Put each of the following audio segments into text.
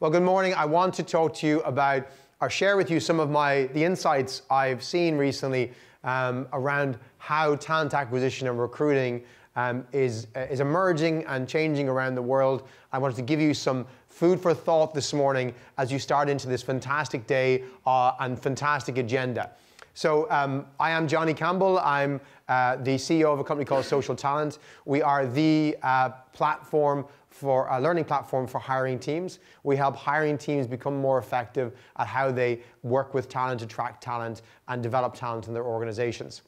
Well, good morning. I want to talk to you about, or share with you some of the insights I've seen recently around how talent acquisition and recruiting is emerging and changing around the world. I wanted to give you some food for thought this morning as you start into this fantastic day and fantastic agenda. So I am Johnny Campbell. I'm the CEO of a company called SocialTalent. We are the learning platform for hiring teams. We help hiring teams become more effective at how they work with talent, attract talent, and develop talent in their organizations.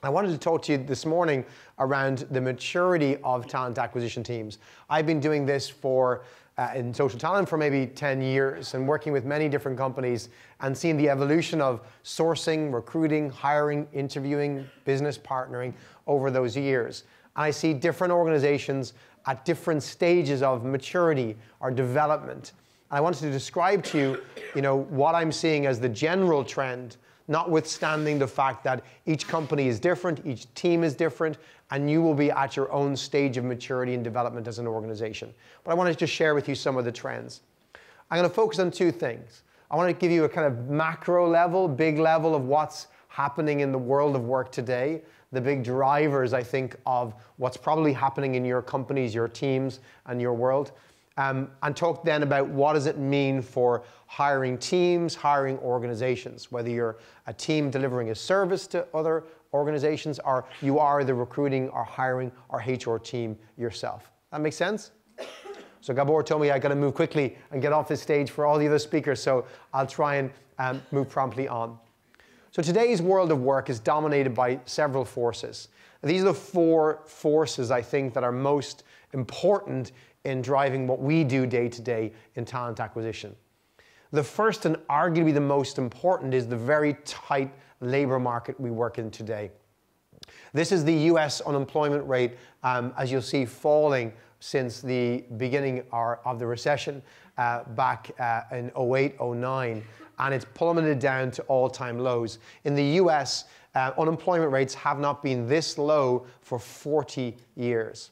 I wanted to talk to you this morning around the maturity of talent acquisition teams. I've been doing this in SocialTalent for maybe 10 years and working with many different companies and seeing the evolution of sourcing, recruiting, hiring, interviewing, business partnering over those years. And I see different organizations at different stages of maturity or development. And I wanted to describe to you, what I'm seeing as the general trend, notwithstanding the fact that each company is different, each team is different, and you will be at your own stage of maturity and development as an organization. But I wanted to share with you some of the trends. I'm going to focus on two things. I want to give you a kind of macro level, big level of what's happening in the world of work today, the big drivers, I think, of what's probably happening in your companies, your teams, and your world. And talk then about what does it mean for hiring teams, hiring organizations, whether you're a team delivering a service to other organizations or you are the recruiting or hiring or HR team yourself. That makes sense? So Gabor told me I got to move quickly and get off this stage for all the other speakers, so I'll try and move promptly on. So today's world of work is dominated by several forces. These are the four forces I think that are most important in driving what we do day to day in talent acquisition. The first and arguably the most important is the very tight labor market we work in today. This is the US unemployment rate, as you'll see, falling since the beginning of the recession back in 08, 09, and it's plummeted down to all-time lows. In the US, unemployment rates have not been this low for 40 years.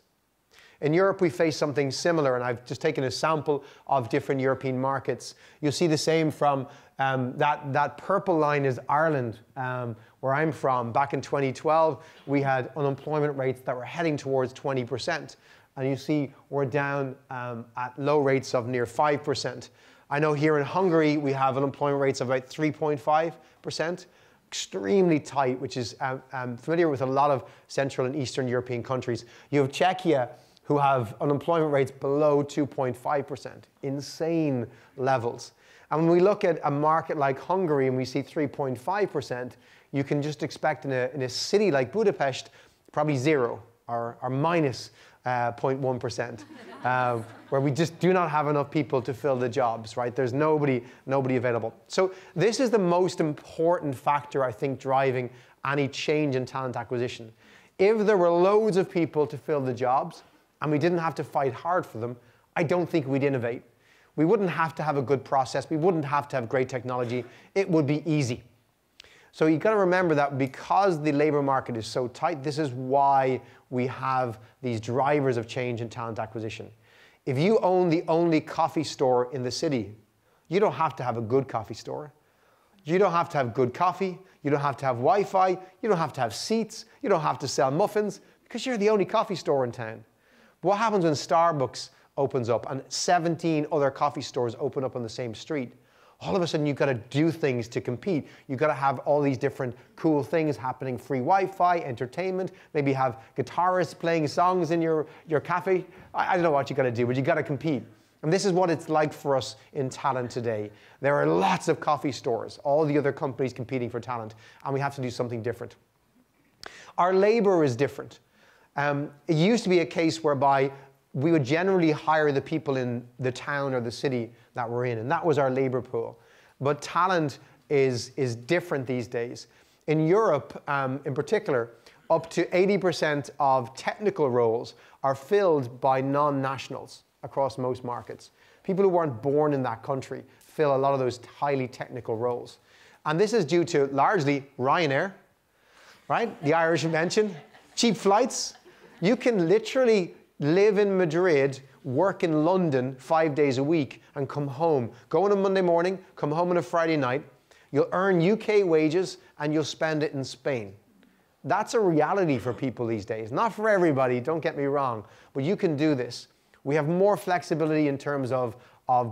In Europe, we face something similar, and I've just taken a sample of different European markets. You'll see the same from that purple line is Ireland, where I'm from. Back in 2012, we had unemployment rates that were heading towards 20%. And you see we're down at low rates of near 5%. I know here in Hungary, we have unemployment rates of about 3.5%. Extremely tight, which is familiar with a lot of Central and Eastern European countries. You have Czechia, who have unemployment rates below 2.5%, insane levels. And when we look at a market like Hungary and we see 3.5%, you can just expect in a city like Budapest, probably zero or minus 0.1%, where we just do not have enough people to fill the jobs, right? There's nobody available. So this is the most important factor, I think, driving any change in talent acquisition. If there were loads of people to fill the jobs, and we didn't have to fight hard for them, I don't think we'd innovate. We wouldn't have to have a good process. We wouldn't have to have great technology. It would be easy. So you've got to remember that because the labor market is so tight, this is why we have these drivers of change in talent acquisition. If you own the only coffee store in the city, you don't have to have a good coffee store. You don't have to have good coffee. You don't have to have Wi-Fi. You don't have to have seats. You don't have to sell muffins because you're the only coffee store in town. What happens when Starbucks opens up and 17 other coffee stores open up on the same street? All of a sudden, you've got to do things to compete. You've got to have all these different cool things happening, free Wi-Fi, entertainment, maybe have guitarists playing songs in your cafe. I don't know what you've got to do, but you've got to compete. And this is what it's like for us in talent today. There are lots of coffee stores, all the other companies competing for talent, and we have to do something different. Our labor is different. It used to be a case whereby we would generally hire the people in the town or the city that we're in, and that was our labor pool. But talent is different these days. In Europe, in particular, up to 80% of technical roles are filled by non-nationals across most markets. People who weren't born in that country fill a lot of those highly technical roles. And this is due to largely Ryanair, right? The Irish invention, cheap flights. You can literally live in Madrid work in London 5 days a week and come home. Go on a Monday morning, come home on a Friday night. You'll earn UK wages and you'll spend it in Spain. That's a reality for people these days. Not for everybody, don't get me wrong, but you can do this. We have more flexibility in terms of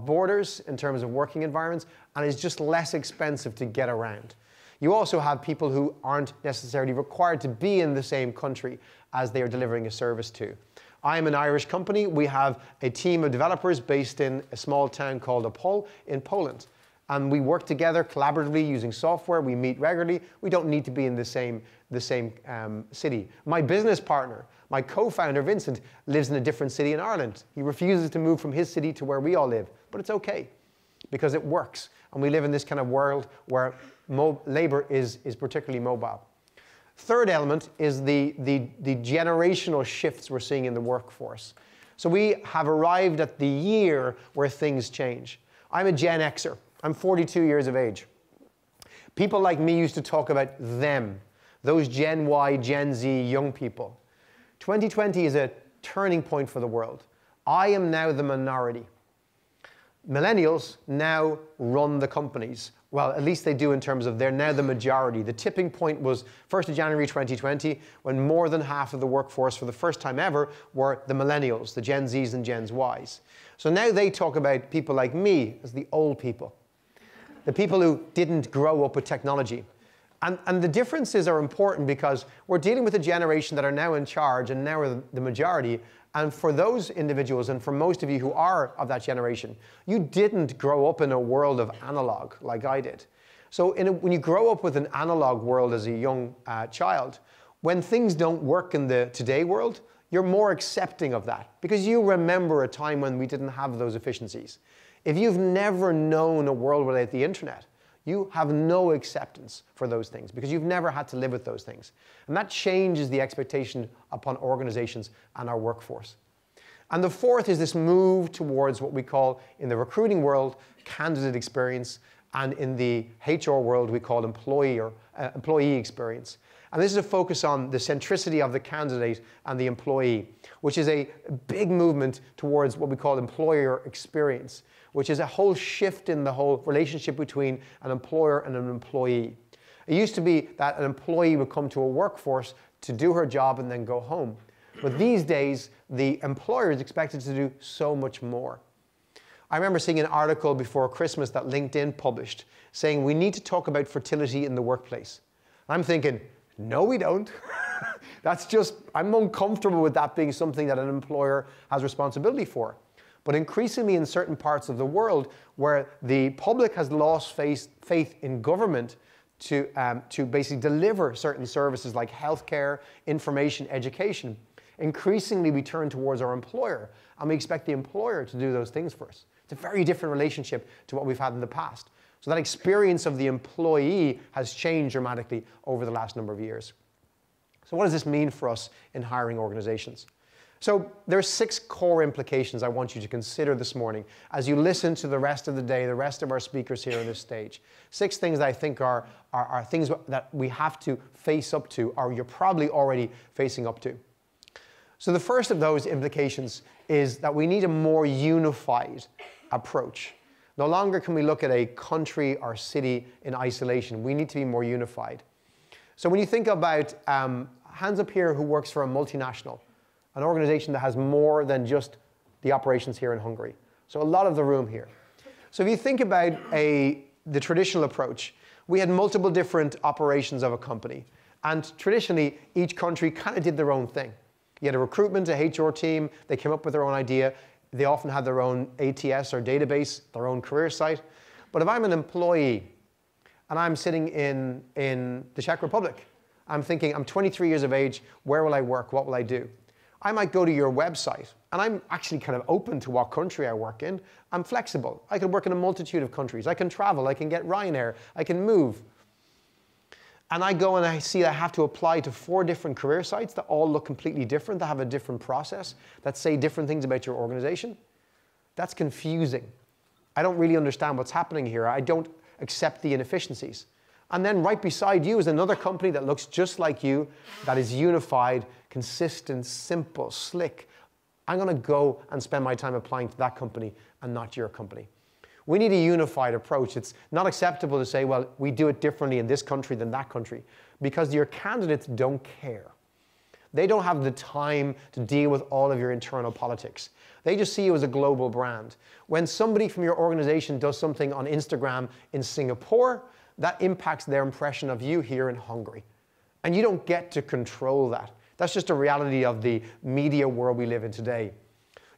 borders, in terms of working environments, and it's just less expensive to get around. You also have people who aren't necessarily required to be in the same country as they are delivering a service to. I am an Irish company. We have a team of developers based in a small town called Ahol in Poland. And we work together collaboratively using software. We meet regularly. We don't need to be in the same city. My business partner, my co-founder, Vincent, lives in a different city in Ireland. He refuses to move from his city to where we all live, but it's okay because it works. And we live in this kind of world where labor is particularly mobile. Third element is the generational shifts we're seeing in the workforce. So we have arrived at the year where things change. I'm a Gen Xer. I'm 42 years of age. People like me used to talk about them, those Gen Y, Gen Z young people. 2020 is a turning point for the world. I am now the minority. Millennials now run the companies. Well, at least they do in terms of they're now the majority. The tipping point was 1st of January 2020, when more than half of the workforce for the first time ever were the millennials, the Gen Zs and Gen Ys. So now they talk about people like me as the old people, the people who didn't grow up with technology. And the differences are important because we're dealing with a generation that are now in charge and now are the majority. And for those individuals, and for most of you who are of that generation, you didn't grow up in a world of analog like I did. So when you grow up with an analog world as a young child, when things don't work in the today world, you're more accepting of that because you remember a time when we didn't have those efficiencies. If you've never known a world without the internet, you have no acceptance for those things because you've never had to live with those things. And that changes the expectation upon organizations and our workforce. And the fourth is this move towards what we call, in the recruiting world, candidate experience, and in the HR world, we call employee experience. And this is a focus on the centricity of the candidate and the employee, which is a big movement towards what we call employer experience, which is a whole shift in the whole relationship between an employer and an employee. It used to be that an employee would come to a workforce to do her job and then go home. But these days, the employer is expected to do so much more. I remember seeing an article before Christmas that LinkedIn published saying we need to talk about fertility in the workplace. I'm thinking, no, we don't. That's just, I'm uncomfortable with that being something that an employer has responsibility for. But increasingly in certain parts of the world where the public has lost faith in government to basically deliver certain services like healthcare, information, education, increasingly we turn towards our employer and we expect the employer to do those things for us. It's a very different relationship to what we've had in the past. So that experience of the employee has changed dramatically over the last number of years. So what does this mean for us in hiring organizations? So there are 6 core implications I want you to consider this morning as you listen to the rest of the day, the rest of our speakers here on this stage. 6 things that I think are things that we have to face up to, or you're probably already facing up to. So the first of those implications is that we need a more unified approach. No longer can we look at a country or city in isolation. We need to be more unified. So when you think about, hands up here who works for a multinational, an organization that has more than just the operations here in Hungary. So a lot of the room here. So if you think about the traditional approach, we had multiple different operations of a company. And traditionally, each country kind of did their own thing. You had a recruitment, a HR team, they came up with their own idea. They often had their own ATS or database, their own career site. But if I'm an employee and I'm sitting in the Czech Republic, I'm thinking, I'm 23 years of age, where will I work, what will I do? I might go to your website, and I'm actually kind of open to what country I work in. I'm flexible. I can work in a multitude of countries. I can travel. I can get Ryanair. I can move. And I go and I see I have to apply to 4 different career sites that all look completely different, that have a different process, that say different things about your organization. That's confusing. I don't really understand what's happening here. I don't accept the inefficiencies. And then right beside you is another company that looks just like you, that is unified, consistent, simple, slick, I'm going to go and spend my time applying to that company and not your company. We need a unified approach. It's not acceptable to say, well, we do it differently in this country than that country, because your candidates don't care. They don't have the time to deal with all of your internal politics. They just see you as a global brand. When somebody from your organization does something on Instagram in Singapore, that impacts their impression of you here in Hungary. And you don't get to control that. That's just a reality of the media world we live in today.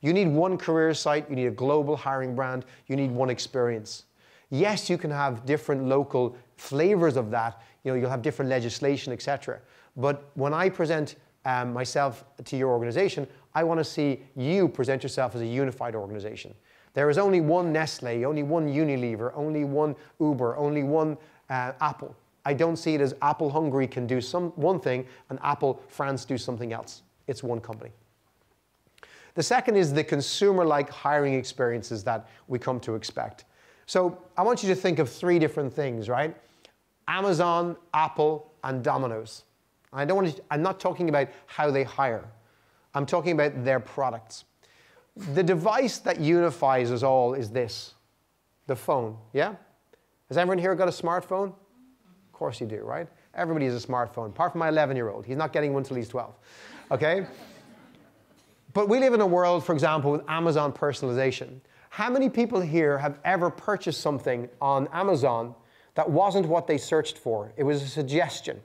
You need one career site, you need a global hiring brand, you need one experience. Yes, you can have different local flavors of that. You'll have different legislation, etc. But when I present myself to your organization, I want to see you present yourself as a unified organization. There is only one Nestle, only one Unilever, only one Uber, only one Apple. I don't see it as Apple Hungary can do one thing and Apple France do something else. It's one company. The second is the consumer-like hiring experiences that we come to expect. So I want you to think of 3 different things, right? Amazon, Apple, and Domino's. I'm not talking about how they hire. I'm talking about their products. The device that unifies us all is this, the phone, yeah? Has everyone here got a smartphone? Of course you do, right? Everybody has a smartphone, apart from my 11-year-old. He's not getting one until he's 12, okay? But we live in a world, for example, with Amazon personalization. How many people here have ever purchased something on Amazon that wasn't what they searched for? It was a suggestion.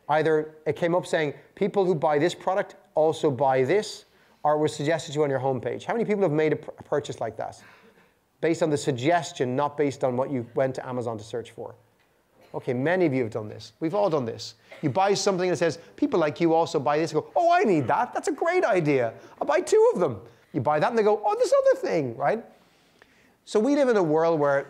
Either it came up saying, people who buy this product also buy this, or it was suggested to you on your homepage. How many people have made a purchase like that? Based on the suggestion, not based on what you went to Amazon to search for. Okay, many of you have done this. We've all done this. You buy something that says, people like you also buy this. You go, oh, I need that. That's a great idea. I'll buy 2 of them. You buy that and they go, oh, this other thing, right? So we live in a world where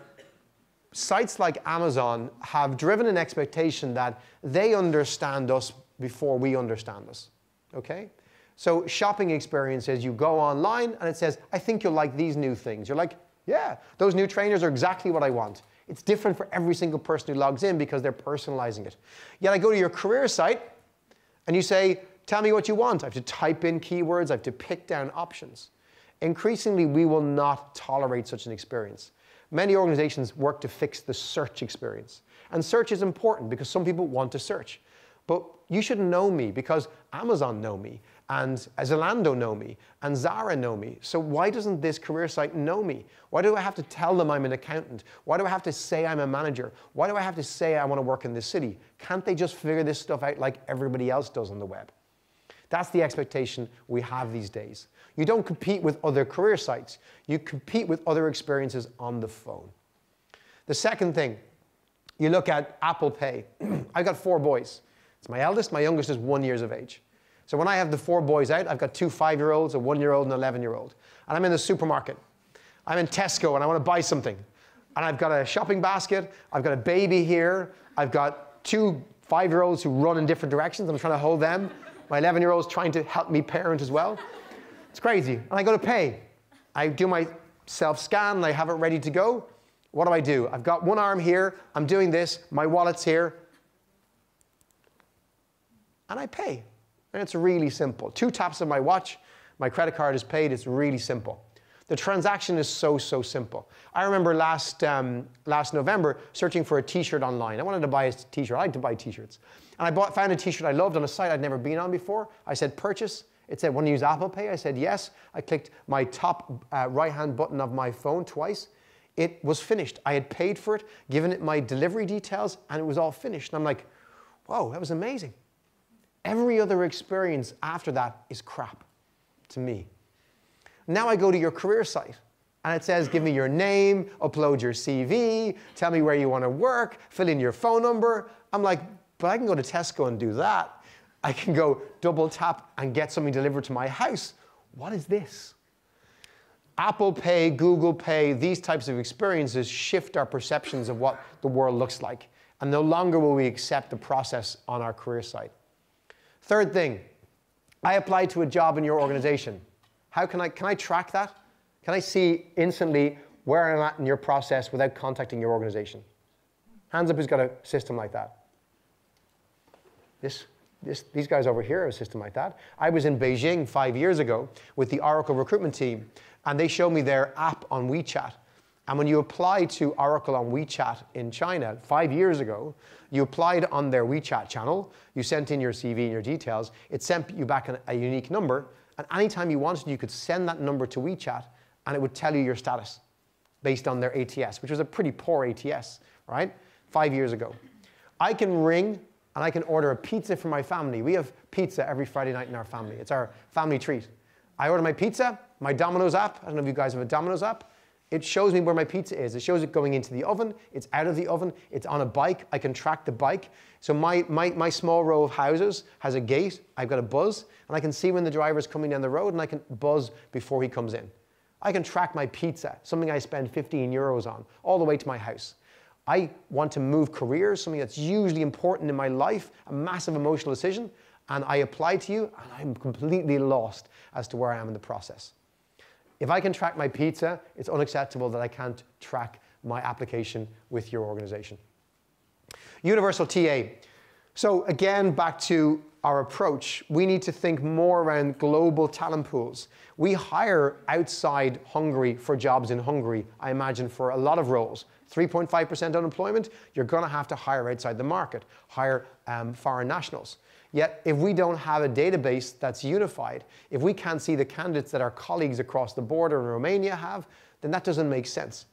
sites like Amazon have driven an expectation that they understand us before we understand us, okay? So shopping experiences, you go online and it says, I think you'll like these new things. You're like, yeah, those new trainers are exactly what I want. It's different for every single person who logs in because they're personalizing it. Yet I go to your career site and you say, tell me what you want. I have to type in keywords. I have to pick down options. Increasingly, we will not tolerate such an experience. Many organizations work to fix the search experience. And search is important because some people want to search. But you should know me because Amazon know me, and Zalando know me, and Zara know me. So why doesn't this career site know me? Why do I have to tell them I'm an accountant? Why do I have to say I'm a manager? Why do I have to say I want to work in this city? Can't they just figure this stuff out like everybody else does on the web? That's the expectation we have these days. You don't compete with other career sites. You compete with other experiences on the phone. The second thing, you look at Apple Pay. I've got 4 boys. It's my eldest, my youngest is 1 year of age. So when I have the 4 boys out, I've got 2 5-year-olds, a 1-year-old, and an 11-year-old. And I'm in the supermarket. I'm in Tesco and I want to buy something. And I've got a shopping basket, I've got a baby here, I've got 2 5-year-olds who run in different directions, I'm trying to hold them. My 11-year-old's trying to help me parent as well. It's crazy. And I go to pay. I do my self-scan, and I have it ready to go. What do? I've got one arm here, I'm doing this, my wallet's here, and I pay. And it's really simple. 2 taps of my watch, my credit card is paid, it's really simple. The transaction is so simple. I remember last November searching for a t-shirt online. I wanted to buy a t-shirt, I like to buy t-shirts. And I found a t-shirt I loved on a site I'd never been on before. I said purchase. It said, want to use Apple Pay? I said yes. I clicked my top right-hand button of my phone twice. It was finished. I had paid for it, given it my delivery details, and it was all finished. And I'm like, whoa, that was amazing. Every other experience after that is crap to me. Now I go to your career site, and it says, give me your name, upload your CV, tell me where you want to work, fill in your phone number. I'm like, but I can go to Tesco and do that. I can go double tap and get something delivered to my house. What is this? Apple Pay, Google Pay, these types of experiences shift our perceptions of what the world looks like. And no longer will we accept the process on our career site. Third thing, I applied to a job in your organization. How can I track that? Can I see instantly where I'm at in your process without contacting your organization? Hands up who's got a system like that. This? these guys over here are a system like that. I was in Beijing 5 years ago with the Oracle recruitment team, and they showed me their app on WeChat. And when you apply to Oracle on WeChat in China 5 years ago, you applied on their WeChat channel, you sent in your CV and your details, it sent you back a unique number, and anytime you wanted, you could send that number to WeChat, and it would tell you your status based on their ATS, which was a pretty poor ATS, right? 5 years ago. I can ring and I can order a pizza for my family. We have pizza every Friday night in our family. It's our family treat. I order my pizza, my Domino's app. I don't know if you guys have a Domino's app. It shows me where my pizza is. It shows it going into the oven. It's out of the oven. It's on a bike. I can track the bike. So my small row of houses has a gate. I've got a buzz, and I can see when the driver's coming down the road, and I can buzz before he comes in. I can track my pizza, something I spend 15 euros on, all the way to my house. I want to move careers, something that's hugely important in my life, a massive emotional decision, and I apply to you, and I'm completely lost as to where I am in the process. If I can track my pizza, it's unacceptable that I can't track my application with your organization. Universal TA. So again, back to our approach, we need to think more around global talent pools. We hire outside Hungary for jobs in Hungary, I imagine, for a lot of roles. 3.5% unemployment, you're going to have to hire outside the market, hire foreign nationals. Yet, if we don't have a database that's unified, if we can't see the candidates that our colleagues across the border in Romania have, then that doesn't make sense.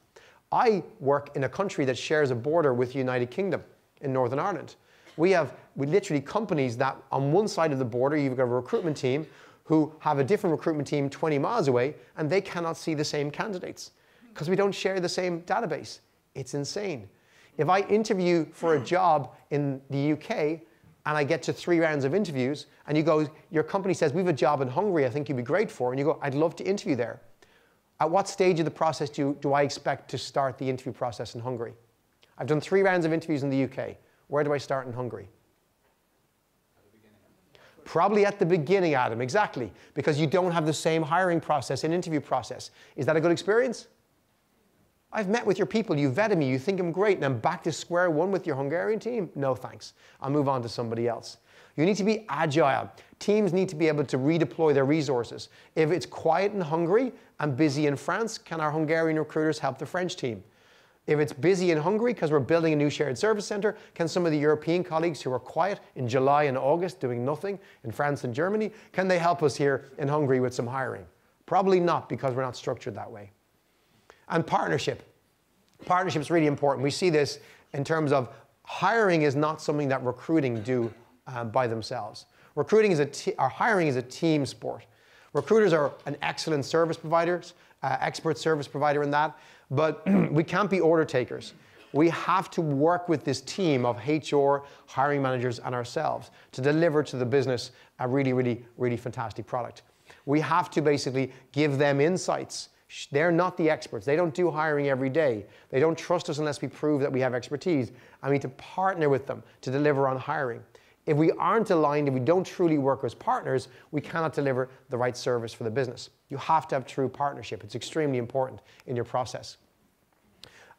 I work in a country that shares a border with the United Kingdom in Northern Ireland. We literally companies that on one side of the border, you've got a recruitment team who have a different recruitment team 20 miles away, and they cannot see the same candidates because we don't share the same database. It's insane. If I interview for a job in the UK and I get to 3 rounds of interviews and you go, your company says, we have a job in Hungary I think you'd be great for, and you go, I'd love to interview there. At what stage of the process do I expect to start the interview process in Hungary? I've done 3 rounds of interviews in the UK. Where do I start in Hungary? Probably at the beginning, Adam, exactly, because you don't have the same hiring process and interview process. Is that a good experience? I've met with your people, you vetted me, you think I'm great, and I'm back to square one with your Hungarian team? No thanks, I'll move on to somebody else. You need to be agile. Teams need to be able to redeploy their resources. If it's quiet in Hungary and busy in France, can our Hungarian recruiters help the French team? If it's busy in Hungary because we're building a new shared service center, can some of the European colleagues who are quiet in July and August doing nothing in France and Germany, can they help us here in Hungary with some hiring? Probably not, because we're not structured that way. And partnership. Partnership is really important. We see this in terms of hiring is not something that recruiting do by themselves. Recruiting or hiring is a team sport. Recruiters are an excellent service providers, expert service provider in that, but we can't be order takers. We have to work with this team of HR, hiring managers, and ourselves to deliver to the business a really, really, really fantastic product. We have to basically give them insights. They're not the experts. They don't do hiring every day. They don't trust us unless we prove that we have expertise. And we need to partner with them to deliver on hiring. If we aren't aligned, if we don't truly work as partners, we cannot deliver the right service for the business. You have to have true partnership. It's extremely important in your process.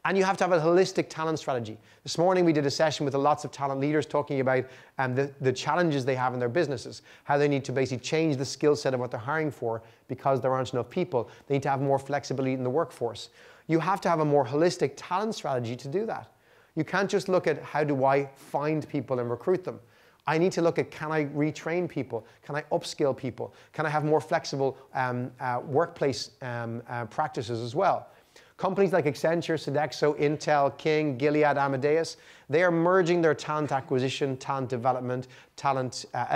And you have to have a holistic talent strategy. This morning we did a session with lots of talent leaders talking about the challenges they have in their businesses, how they need to basically change the skill set of what they're hiring for because there aren't enough people. They need to have more flexibility in the workforce. You have to have a more holistic talent strategy to do that. You can't just look at how do I find people and recruit them. I need to look at, can I retrain people? Can I upskill people? Can I have more flexible workplace practices as well? Companies like Accenture, Sodexo, Intel, King, Gilead, Amadeus, they are merging their talent acquisition, talent development,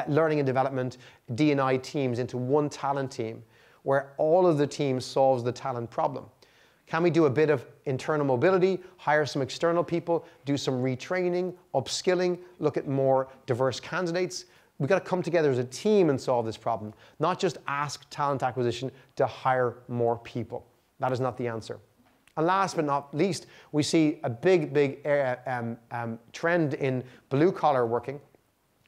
learning and development, D&I teams into one talent team where all of the teams solves the talent problem. Can we do a bit of internal mobility, hire some external people, do some retraining, upskilling, look at more diverse candidates? We've got to come together as a team and solve this problem, not just ask talent acquisition to hire more people. That is not the answer. And last but not least, we see a big trend in blue-collar working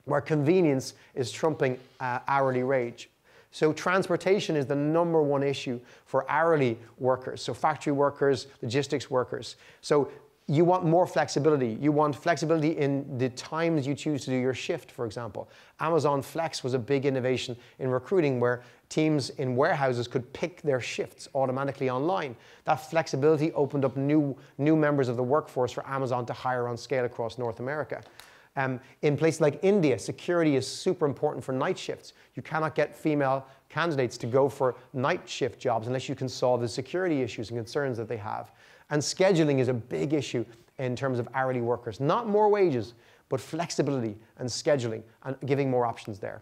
where convenience is trumping hourly wage. So transportation is the #1 issue for hourly workers, so factory workers, logistics workers. So You want more flexibility. You want flexibility in the times you choose to do your shift, for example. Amazon Flex was a big innovation in recruiting where teams in warehouses could pick their shifts automatically online. That flexibility opened up new members of the workforce for Amazon to hire on scale across North America. In places like India, security is super important for night shifts. You cannot get female candidates to go for night shift jobs unless you can solve the security issues and concerns that they have. And scheduling is a big issue in terms of hourly workers. Not more wages, but flexibility and scheduling and giving more options there.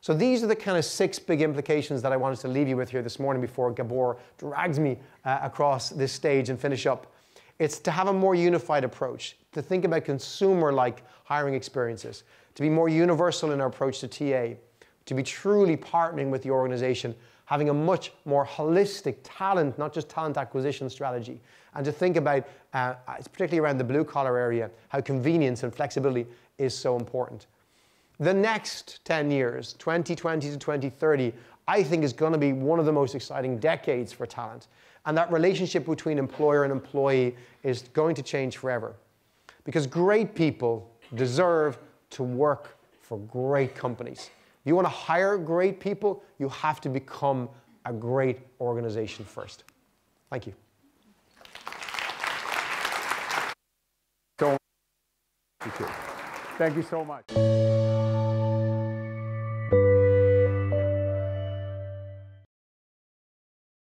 So these are the kind of 6 big implications that I wanted to leave you with here this morning before Gabor drags me across this stage and finish up. It's to have a more unified approach, to think about consumer-like hiring experiences, to be more universal in our approach to TA, to be truly partnering with the organization, having a much more holistic talent, not just talent acquisition strategy, and to think about, particularly around the blue-collar area, how convenience and flexibility is so important. The next 10 years, 2020 to 2030, I think is going to be one of the most exciting decades for talent. And that relationship between employer and employee is going to change forever. Because great people deserve to work for great companies. If you want to hire great people, you have to become a great organization first. Thank you. Thank you so much.